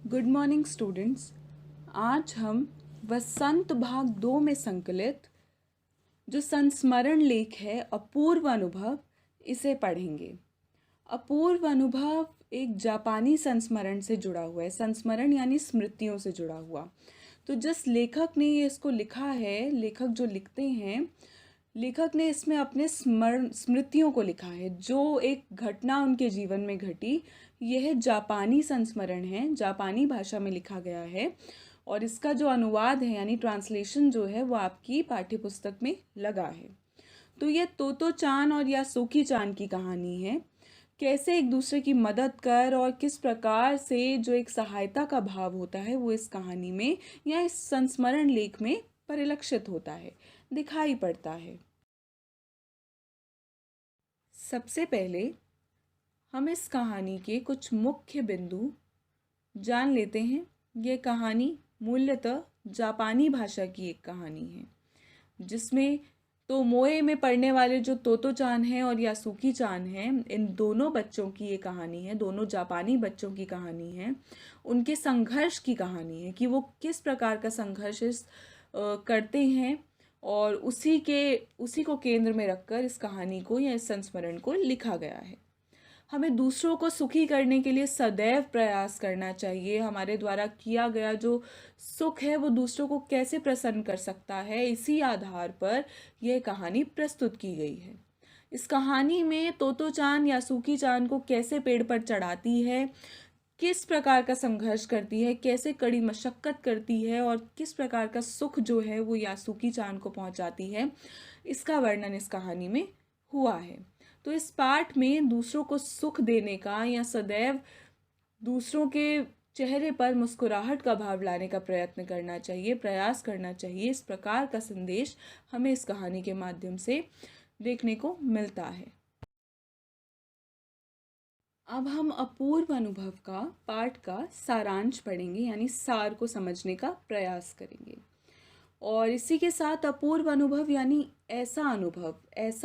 Good morning students. आज हम वसंत भाग 2 में संकलित जो संस्मरण लेख है अपूर्व अनुभव, इसे पढ़ेंगे। अपूर्व अनुभव एक जापानी संस्मरण से जुड़ा हुआ है। संस्मरण यानी स्मृतियों से जुड़ा हुआ। तो जिस लेखक ने ये इसको लिखा है, लेखक जो लिखते हैं, लेखक ने इसमें अपने स्मृतियों को लिखा है, जो एक घटना उनके जीवन में घटी। यह जापानी संस्मरण है, जापानी भाषा में लिखा गया है और इसका जो अनुवाद है यानी ट्रांसलेशन जो है वो आपकी पाठ्य पुस्तक में लगा है। तो ये तोतो चान और यासुकी चान की कहानी है। कैसे एक दूसरे की मदद कर और किस प्रकार से जो एक सहायता का भाव होता है वो इस कहानी में या इस संस्मरण लेख में परिलक्षित होता है, दिखाई पड़ता है। सबसे पहले हम इस कहानी के कुछ मुख्य बिंदु जान लेते हैं। ये कहानी मूलतः जापानी भाषा की एक कहानी है, जिसमें तोमोए में पढ़ने वाले जो तोतो चान हैं और यासुकी चान हैं, इन दोनों बच्चों की ये कहानी है, दोनों जापानी बच्चों की कहानी है। उनके संघर्ष की कहानी है कि वो किस प्रकार का संघर्ष करते हैं और उसी को केंद्र में रखकर इस कहानी को या इस संस्मरण को लिखा गया है। हमें दूसरों को सुखी करने के लिए सदैव प्रयास करना चाहिए। हमारे द्वारा किया गया जो सुख है वो दूसरों को कैसे प्रसन्न कर सकता है, इसी आधार पर यह कहानी प्रस्तुत की गई है। इस कहानी में तोतो चान यासुकी चान को कैसे पेड़ पर चढ़ाती है, किस प्रकार का संघर्ष करती है, कैसे कड़ी मशक्कत करती है और किस प्रकार का सुख जो है वो यासुकी चान को पहुंचाती है, इसका वर्णन इस कहानी में हुआ है। तो इस पाठ में दूसरों को सुख देने का या सदैव दूसरों के चेहरे पर मुस्कुराहट का भाव लाने का प्रयत्न करना चाहिए, प्रयास करना चाहिए। इस प्रकार का संदेश हमें इस कहानी के माध्यम से देखने को मिलता है। अब हम अपूर्व अनुभव का पाठ का सारांश पढ़ेंगे, यानी सार को समझने का प्रयास करेंगे। और इसी के साथ अपूर्व अनुभव यानी ऐसा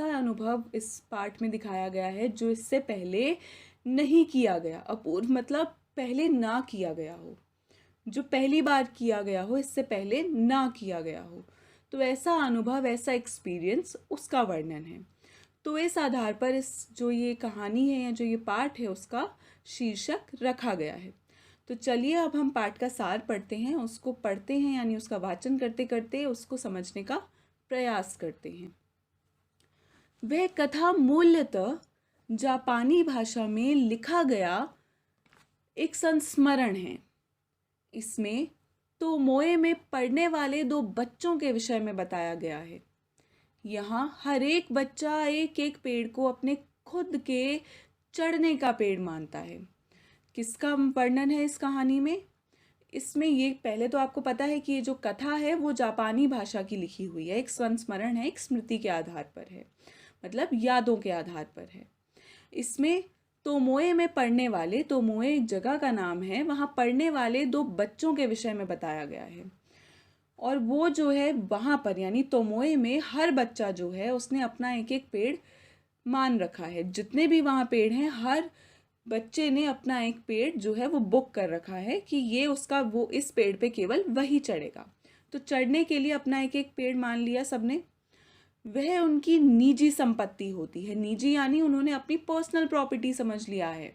अनुभव इस पाठ में दिखाया गया है जो इससे पहले नहीं किया गया। अपूर्व मतलब पहले ना किया गया हो, जो पहली बार किया गया हो, इससे पहले ना किया गया हो। तो ऐसा अनुभव, ऐसा एक्सपीरियंस, उसका वर्णन है। तो इस आधार पर इस जो ये कहानी है या जो ये पाठ है उसका शीर्षक रखा गया है। तो चलिए अब हम पाठ का सार पढ़ते हैं, उसको पढ़ते हैं यानी उसका वाचन करते करते उसको समझने का प्रयास करते हैं। वह कथा मूलतः जापानी भाषा में लिखा गया एक संस्मरण है। इसमें तोमोए में पढ़ने वाले दो बच्चों के विषय में बताया गया है। यहाँ हर एक बच्चा एक एक पेड़ को अपने खुद के चढ़ने का पेड़ मानता है। किसका वर्णन है इस कहानी में? इसमें ये पहले तो आपको पता है कि ये जो कथा है वो जापानी भाषा की लिखी हुई है, एक संस्मरण है, एक स्मृति के आधार पर है, मतलब यादों के आधार पर है। इसमें तोमोए में पढ़ने वाले, तोमोए एक जगह का नाम है, वहाँ पढ़ने वाले दो बच्चों के विषय में बताया गया है। और वो जो है वहाँ पर यानी तोमोए में हर बच्चा जो है उसने अपना एक एक पेड़ मान रखा है। जितने भी वहाँ पेड़ हैं, हर बच्चे ने अपना एक पेड़ जो है वो बुक कर रखा है कि ये उसका, वो इस पेड़ पे केवल वही चढ़ेगा। तो चढ़ने के लिए अपना एक एक पेड़ मान लिया सबने। वह उनकी निजी संपत्ति होती है। निजी यानी उन्होंने अपनी पर्सनल प्रॉपर्टी समझ लिया है।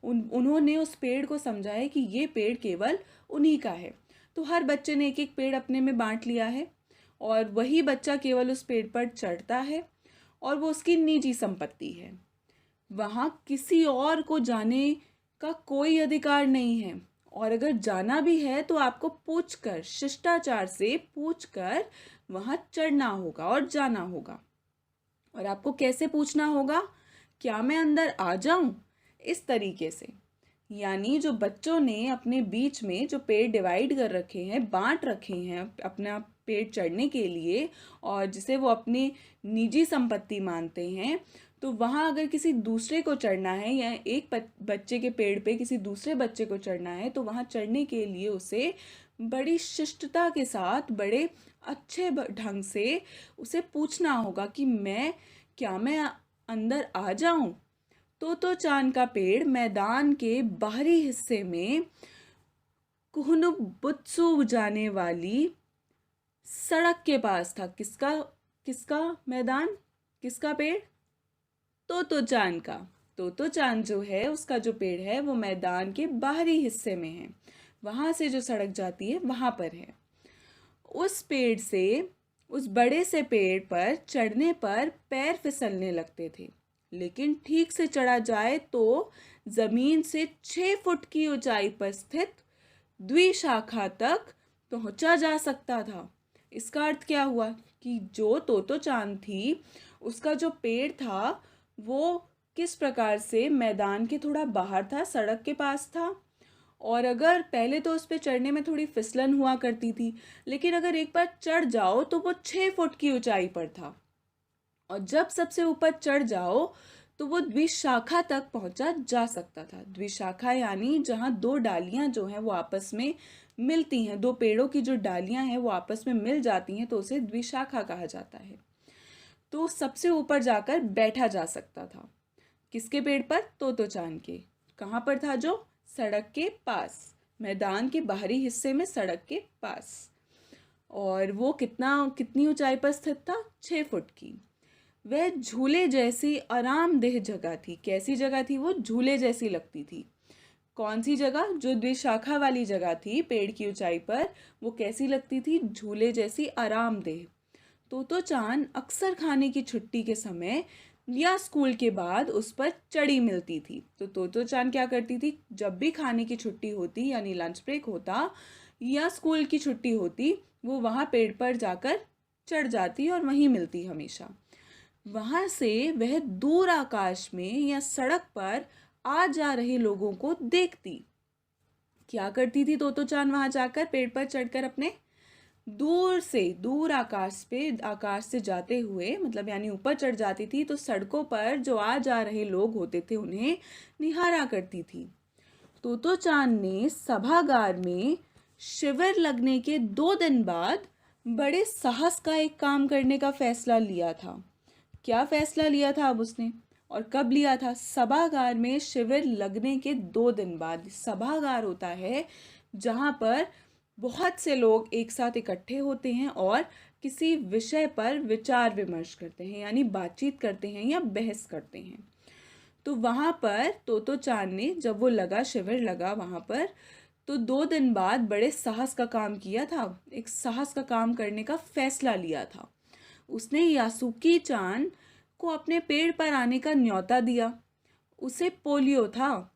उन्होंने उस पेड़ को समझा है कि ये पेड़ केवल उन्हीं का है। तो हर बच्चे ने एक एक पेड़ अपने में बांट लिया है और वही बच्चा केवल उस पेड़ पर चढ़ता है और वो उसकी निजी संपत्ति है। वहाँ किसी और को जाने का कोई अधिकार नहीं है, और अगर जाना भी है तो आपको पूछकर, शिष्टाचार से पूछकर वहाँ चढ़ना होगा और जाना होगा। और आपको कैसे पूछना होगा? क्या मैं अंदर आ जाऊं? इस तरीके से। यानी जो बच्चों ने अपने बीच में जो पेड़ डिवाइड कर रखे हैं, बांट रखे हैं अपना पेड़ चढ़ने के लिए, और जिसे वो अपनी निजी संपत्ति मानते हैं, तो वहाँ अगर किसी दूसरे को चढ़ना है या एक बच्चे के पेड़ पे किसी दूसरे बच्चे को चढ़ना है, तो वहाँ चढ़ने के लिए उसे बड़ी शिष्टता के साथ, बड़े अच्छे ढंग से उसे पूछना होगा कि क्या मैं अंदर आ जाऊं? तोतो चान का पेड़ मैदान के बाहरी हिस्से में कुहनुबुत्सु जाने वाली सड़क के पास था। किसका किसका मैदान, किसका पेड़? तोतोचान का। तोतोचान जो है उसका जो पेड़ है वो मैदान के बाहरी हिस्से में है, वहाँ से जो सड़क जाती है वहाँ पर है। उस पेड़ से, उस बड़े से पेड़ पर चढ़ने पर पैर फिसलने लगते थे, लेकिन ठीक से चढ़ा जाए तो जमीन से 6 फुट की ऊंचाई पर स्थित द्विशाखा तक पहुंचा जा सकता था। इसका अर्थ क्या हुआ कि जो तोतोचान थी उसका जो पेड़ था वो किस प्रकार से मैदान के थोड़ा बाहर था, सड़क के पास था, और अगर पहले तो उस पर चढ़ने में थोड़ी फिसलन हुआ करती थी, लेकिन अगर एक बार चढ़ जाओ तो वो 6 फुट की ऊंचाई पर था, और जब सबसे ऊपर चढ़ जाओ तो वो द्विशाखा तक पहुंचा जा सकता था। द्विशाखा यानी जहाँ दो डालियां जो हैं वो आपस में मिलती हैं, दो पेड़ों की जो डालियां हैं वो आपस में मिल जाती हैं तो उसे द्विशाखा कहा जाता है। तो सबसे ऊपर जाकर बैठा जा सकता था। किसके पेड़ पर? तोतोचान के। कहाँ पर था? जो सड़क के पास, मैदान के बाहरी हिस्से में सड़क के पास। और वो कितनी ऊंचाई पर स्थित था? 6 फुट की। वह झूले जैसी आरामदेह जगह थी। कैसी जगह थी वो? झूले जैसी लगती थी। कौन सी जगह? जो द्विशाखा वाली जगह थी पेड़ की ऊंचाई पर, वो कैसी लगती थी? झूले जैसी आरामदेह। तोतोचान अक्सर खाने की छुट्टी के समय या स्कूल के बाद उस पर चढ़ी मिलती थी। तो तोतोचान क्या करती थी? जब भी खाने की छुट्टी होती यानी लंच ब्रेक होता या स्कूल की छुट्टी होती, वो वहाँ पेड़ पर जाकर चढ़ जाती और वहीं मिलती हमेशा। वहाँ से वह दूर आकाश में या सड़क पर आ जा रहे लोगों को देखती। क्या करती थी तोतोचान? वहाँ जाकर पेड़ पर चढ़कर अपने दूर आकाश से जाते हुए, मतलब यानी ऊपर चढ़ जाती थी तो सड़कों पर जो आ जा रहे लोग होते थे उन्हें निहारा करती थी। तोतोचान ने सभागार में शिविर लगने के 2 दिन बाद बड़े साहस का एक काम करने का फैसला लिया था। क्या फैसला लिया था अब उसने, और कब लिया था? सभागार में शिविर लगने के 2 दिन बाद। सभागार होता है जहाँ पर बहुत से लोग एक साथ इकट्ठे होते हैं और किसी विषय पर विचार विमर्श करते हैं, यानी बातचीत करते हैं या बहस करते हैं। तो वहाँ पर तोतोचान ने, जब वो लगा, शिविर लगा वहाँ पर, तो 2 दिन बाद बड़े साहस का काम किया था, एक साहस का काम करने का फैसला लिया था। उसने यासुकी चान को अपने पेड़ पर आने का न्योता दिया। उसे पोलियो था,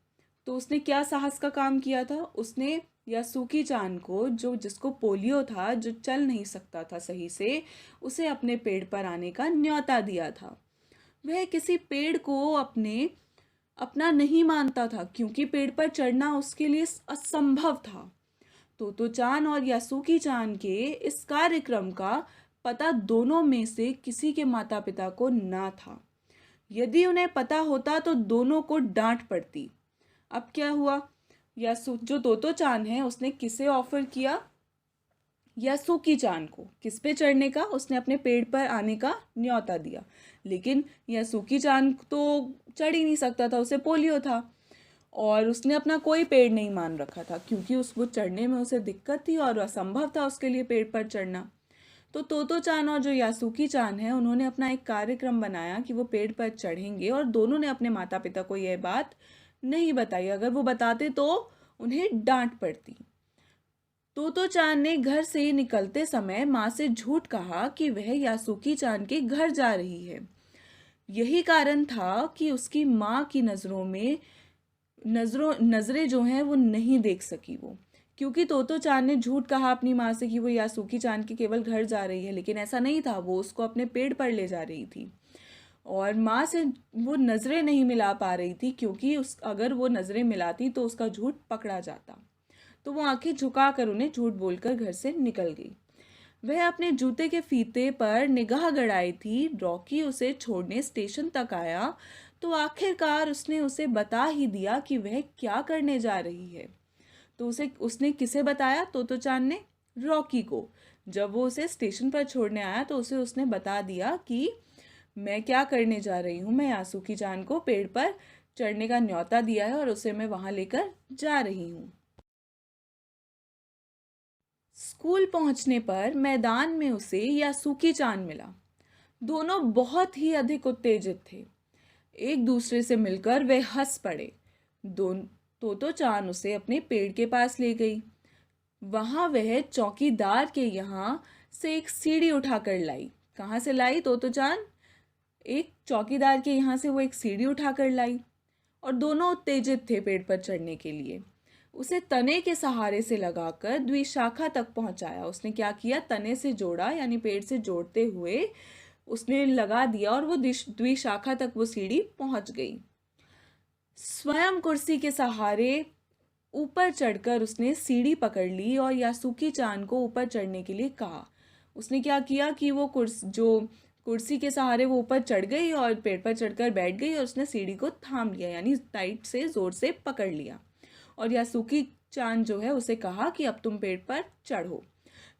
तो उसने क्या साहस का काम किया था? उसने यासुकी चान को, जिसको पोलियो था, जो चल नहीं सकता था सही से, उसे अपने पेड़ पर आने का न्योता दिया था। वह किसी पेड़ को अपना नहीं मानता था, क्योंकि पेड़ पर चढ़ना उसके लिए असंभव था। तोतोचान और यासुकी चान के इस कार्यक्रम का पता दोनों में से किसी के माता पिता को ना था। यदि उन्हें पता होता तो दोनों को डांट पड़ती। अब क्या हुआ? जो तोतोचान है उसने किसे ऑफर किया? यासुकी चान को। किस पे चढ़ने का? उसने अपने पेड़ पर आने का न्योता दिया, लेकिन यासुकी चान तो चढ़ ही नहीं सकता था, उसे पोलियो था और उसने अपना कोई पेड़ नहीं मान रखा था, क्योंकि वो चढ़ने में उसे दिक्कत थी और असंभव था उसके लिए पेड़ पर चढ़ना। तो तोतोचान और जो यासुकी चान है उन्होंने अपना एक कार्यक्रम बनाया कि वो पेड़ पर चढ़ेंगे, और दोनों ने अपने माता पिता को यह बात नहीं बताई। अगर वो बताते तो उन्हें डांट पड़ती। तोतोचान ने घर से निकलते समय माँ से झूठ कहा कि वह यासुकी चान के घर जा रही है। यही कारण था कि उसकी माँ की नजरें जो हैं वो नहीं देख सकी वो, क्योंकि तोतोचान ने झूठ कहा अपनी माँ से कि वो यासुकी चान के केवल घर जा रही है, लेकिन ऐसा नहीं था, वो उसको अपने पेड़ पर ले जा रही थी और माँ से वो नज़रें नहीं मिला पा रही थी, क्योंकि अगर वो नज़रें मिलाती तो उसका झूठ पकड़ा जाता। तो वो आंखें झुकाकर उन्हें झूठ बोलकर घर से निकल गई। वह अपने जूते के फीते पर निगाह गड़ाई थी। रॉकी उसे छोड़ने स्टेशन तक आया तो आखिरकार उसने उसे बता ही दिया कि वह क्या करने जा रही है। तो उसने किसे बताया? तोतोचान ने रॉकी को। जब वो उसे स्टेशन पर छोड़ने आया तो उसने बता दिया कि मैं क्या करने जा रही हूँ, मैं यासुकी चान को पेड़ पर चढ़ने का न्योता दिया है और उसे मैं वहाँ लेकर जा रही हूँ। स्कूल पहुंचने पर मैदान में उसे यासुकी चान मिला। दोनों बहुत ही अधिक उत्तेजित थे। एक दूसरे से मिलकर वे हंस पड़े। दोन तोतो चान उसे अपने पेड़ के पास ले गई। वहां वह चौकीदार के यहाँ से एक सीढ़ी उठाकर लाई। कहाँ से लाई तोतो चान? एक चौकीदार के यहाँ से वो एक सीढ़ी उठाकर लाई और दोनों उत्तेजित थे पेड़ पर चढ़ने के लिए। उसे तने के सहारे से लगाकर द्विशाखा तक पहुंचाया। उसने क्या किया? तने से जोड़ा, यानी पेड़ से जोड़ते हुए उसने लगा दिया और वो द्विशाखा तक वो सीढ़ी पहुंच गई। स्वयं कुर्सी के सहारे ऊपर चढ़कर उसने सीढ़ी पकड़ ली और यासुकी चान को ऊपर चढ़ने के लिए कहा। उसने क्या किया कि वो कुर्सी के सहारे वो ऊपर चढ़ गई और पेड़ पर चढ़कर बैठ गई और उसने सीढ़ी को थाम लिया, यानी टाइट से जोर से पकड़ लिया। और यासुकी चान जो है उसे कहा कि अब तुम पेड़ पर चढ़ो।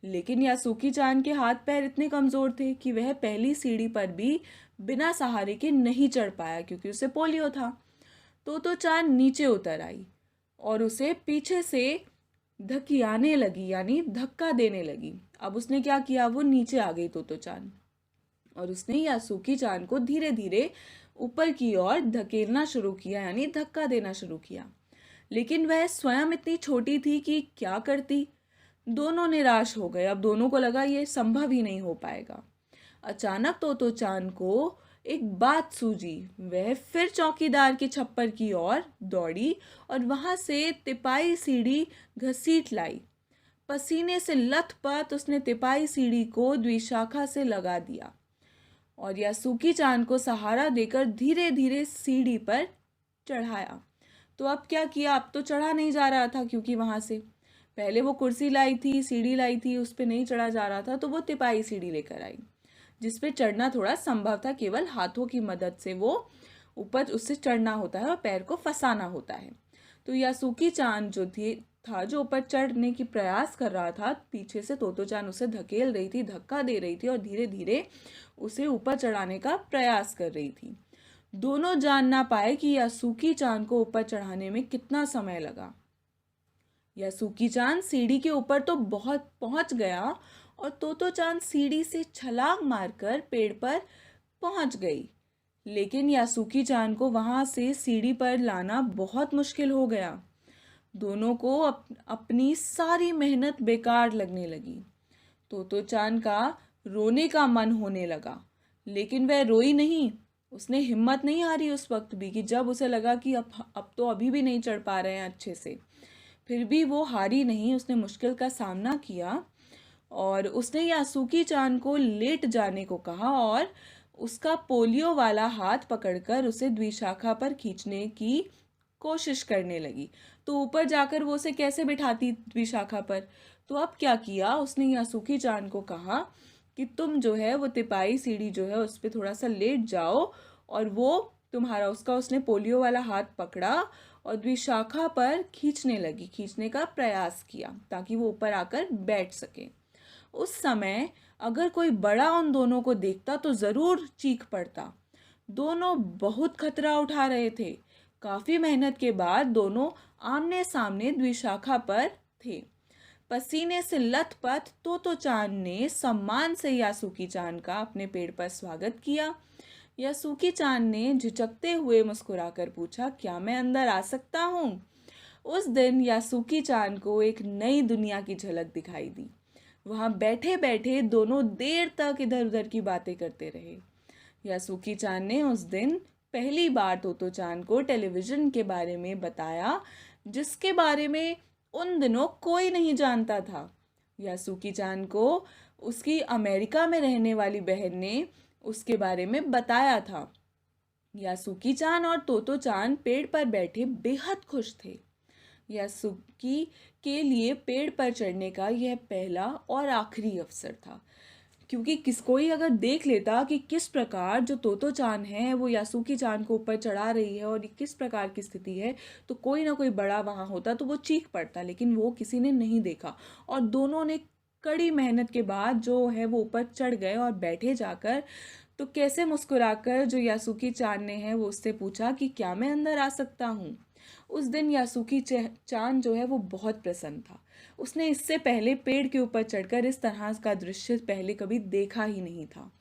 लेकिन यासुकी चान के हाथ पैर इतने कमजोर थे कि वह पहली सीढ़ी पर भी बिना सहारे के नहीं चढ़ पाया, क्योंकि उसे पोलियो था। तो चान नीचे उतर आई और उसे पीछे से धकियाने लगी, यानी धक्का देने लगी। अब उसने क्या किया? वो नीचे आ गई तोतो चान और उसने यासुकी चान को धीरे धीरे ऊपर की ओर धकेलना शुरू किया, यानी धक्का देना शुरू किया। लेकिन वह स्वयं इतनी छोटी थी कि क्या करती। दोनों निराश हो गए। अब दोनों को लगा ये संभव ही नहीं हो पाएगा। अचानक तोतो चान को एक बात सूझी। वह फिर चौकीदार के छप्पर की ओर दौड़ी और वहां से तिपाई सीढ़ी घसीट लाई। पसीने से लथपथ उसने तिपाई सीढ़ी को द्विशाखा से लगा दिया और यासुकी चान को सहारा देकर धीरे धीरे सीढ़ी पर चढ़ाया। तो अब क्या किया? अब तो चढ़ा नहीं जा रहा था, क्योंकि वहां से पहले वो कुर्सी लाई थी, सीढ़ी लाई थी, उस पर नहीं चढ़ा जा रहा था। तो वो तिपाई सीढ़ी लेकर आई जिस पे चढ़ना थोड़ा संभव था। केवल हाथों की मदद से वो ऊपर उससे चढ़ना होता है और पैर को फंसाना होता है। तो यासुकी चान जो ऊपर चढ़ने की प्रयास कर रहा था, पीछे से तोतो चान उसे धकेल रही थी, धक्का दे रही थी और धीरे धीरे उसे ऊपर चढ़ाने का प्रयास कर रही थी। दोनों जान ना पाए कि यासुकी चान को ऊपर चढ़ाने में कितना समय लगा। यासुकी चान सीढ़ी के ऊपर तो बहुत पहुंच गया और तोतो चान सीढ़ी से छलांग मारकर पेड़ पर पहुंच गई। लेकिन यासुकी चान को वहां से सीढ़ी पर लाना बहुत मुश्किल हो गया। दोनों को अपनी सारी मेहनत बेकार लगने लगी। तोतो चान का रोने का मन होने लगा, लेकिन वह रोई नहीं। उसने हिम्मत नहीं हारी उस वक्त भी, कि जब उसे लगा कि अब तो अभी भी नहीं चढ़ पा रहे हैं अच्छे से। फिर भी वो हारी नहीं। उसने मुश्किल का सामना किया और उसने यासुकी चान को लेट जाने को कहा और उसका पोलियो वाला हाथ पकड़कर उसे द्विशाखा पर खींचने की कोशिश करने लगी। तो ऊपर जाकर वो उसे कैसे बिठाती द्विशाखा पर? तो अब क्या किया? उसने यासुकी चान को कहा कि तुम जो है वो तिपाई सीढ़ी जो है उस पर थोड़ा सा लेट जाओ और वो उसने पोलियो वाला हाथ पकड़ा और द्विशाखा पर खींचने का प्रयास किया ताकि वो ऊपर आकर बैठ सके। उस समय अगर कोई बड़ा उन दोनों को देखता तो जरूर चीख पड़ता। दोनों बहुत खतरा उठा रहे थे। काफी मेहनत के बाद दोनों आमने सामने द्विशाखा पर थे। पसीने से लथपथ तोतो चान ने सम्मान से यासुकी चान का अपने पेड़ पर स्वागत किया। यासुकी चान ने झिझकते हुए मुस्कुराकर पूछा, क्या मैं अंदर आ सकता हूँ? उस दिन यासुकी चान को एक नई दुनिया की झलक दिखाई दी। वहां बैठे बैठे दोनों देर तक इधर उधर की बातें करते रहे। यासुकी चान ने उस दिन पहली बार तोतो चान को टेलीविजन के बारे में बताया, जिसके बारे में उन दिनों कोई नहीं जानता था। यासुकी चान को उसकी अमेरिका में रहने वाली बहन ने उसके बारे में बताया था। यासुकी चान और तोतो चान पेड़ पर बैठे बेहद खुश थे। यासुकी के लिए पेड़ पर चढ़ने का यह पहला और आखिरी अवसर था, क्योंकि कोई अगर देख लेता कि किस प्रकार जो तोतो चान है वो यासुकी चान को ऊपर चढ़ा रही है और किस प्रकार की स्थिति है, तो कोई ना कोई बड़ा वहाँ होता तो वो चीख पड़ता। लेकिन वो किसी ने नहीं देखा और दोनों ने कड़ी मेहनत के बाद जो है वो ऊपर चढ़ गए और बैठे जाकर। तो कैसे मुस्कुराकर जो यासुकी चान ने है वो उससे पूछा कि क्या मैं अंदर आ सकता हूँ। उस दिन यासुकी चान जो है वो बहुत प्रसन्न था। उसने इससे पहले पेड़ के ऊपर चढ़कर इस तरह का दृश्य पहले कभी देखा ही नहीं था।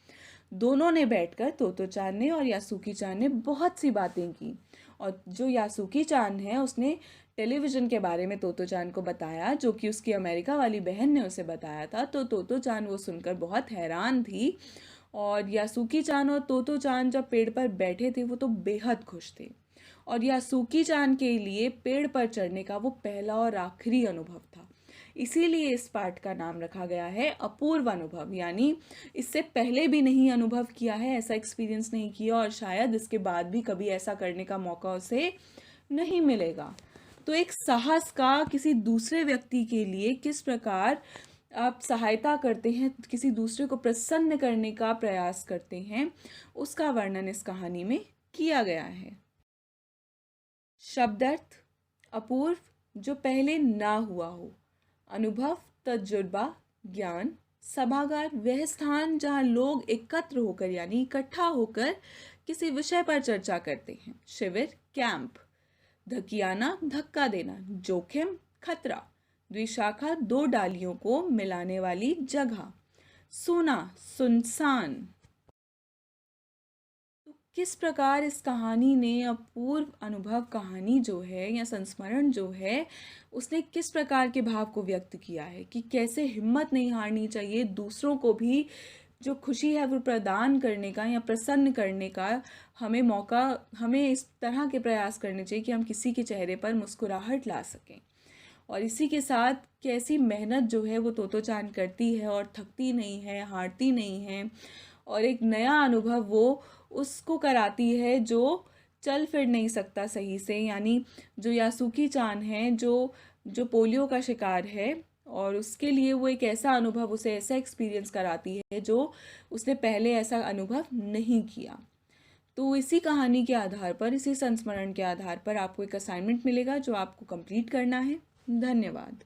दोनों ने बैठकर, तोतो चान ने और यासुकी चान ने बहुत सी बातें की। और जो यासुकी चान है उसने टेलीविज़न के बारे में तोतो चान को बताया, जो कि उसकी अमेरिका वाली बहन ने उसे बताया था। तो तोतो चान वो सुनकर बहुत हैरान थी। और यासुकी चान और तोतो चान जब पेड़ पर बैठे थे वो तो बेहद खुश थे। और यासुकी चान के लिए पेड़ पर चढ़ने का वो पहला और आखिरी अनुभव था। इसीलिए इस पाठ का नाम रखा गया है अपूर्व अनुभव, यानी इससे पहले भी नहीं अनुभव किया है, ऐसा एक्सपीरियंस नहीं किया और शायद इसके बाद भी कभी ऐसा करने का मौका उसे नहीं मिलेगा। तो एक साहस का किसी दूसरे व्यक्ति के लिए किस प्रकार आप सहायता करते हैं, किसी दूसरे को प्रसन्न करने का प्रयास करते हैं, उसका वर्णन इस कहानी में किया गया है। शब्दार्थ: अपूर्व, जो पहले ना हुआ हो। अनुभव, तजुर्बा, ज्ञान। सभागार, वह स्थान जहाँ लोग एकत्र होकर यानी इकट्ठा होकर किसी विषय पर चर्चा करते हैं। शिविर, कैंप। धकियाना, धक्का देना। जोखिम, खतरा। द्विशाखा, दो डालियों को मिलाने वाली जगह। सूना, सुनसान। तो किस प्रकार इस कहानी ने अपूर्व अनुभव कहानी जो है या संस्मरण जो है उसने किस प्रकार के भाव को व्यक्त किया है कि कैसे हिम्मत नहीं हारनी चाहिए, दूसरों को भी जो खुशी है वो प्रदान करने का या प्रसन्न करने का हमें इस तरह के प्रयास करने चाहिए कि हम किसी के चेहरे पर मुस्कुराहट ला सकें। और इसी के साथ कैसी मेहनत जो है वो तोतो चान करती है और थकती नहीं है, हारती नहीं है, और एक नया अनुभव वो उसको कराती है जो चल फिर नहीं सकता सही से, यानी जो यासुकी चान है जो पोलियो का शिकार है, और उसके लिए वो एक ऐसा अनुभव, उसे ऐसा एक्सपीरियंस कराती है जो उसने पहले ऐसा अनुभव नहीं किया। तो इसी कहानी के आधार पर, इसी संस्मरण के आधार पर आपको एक असाइनमेंट मिलेगा जो आपको कंप्लीट करना है। धन्यवाद।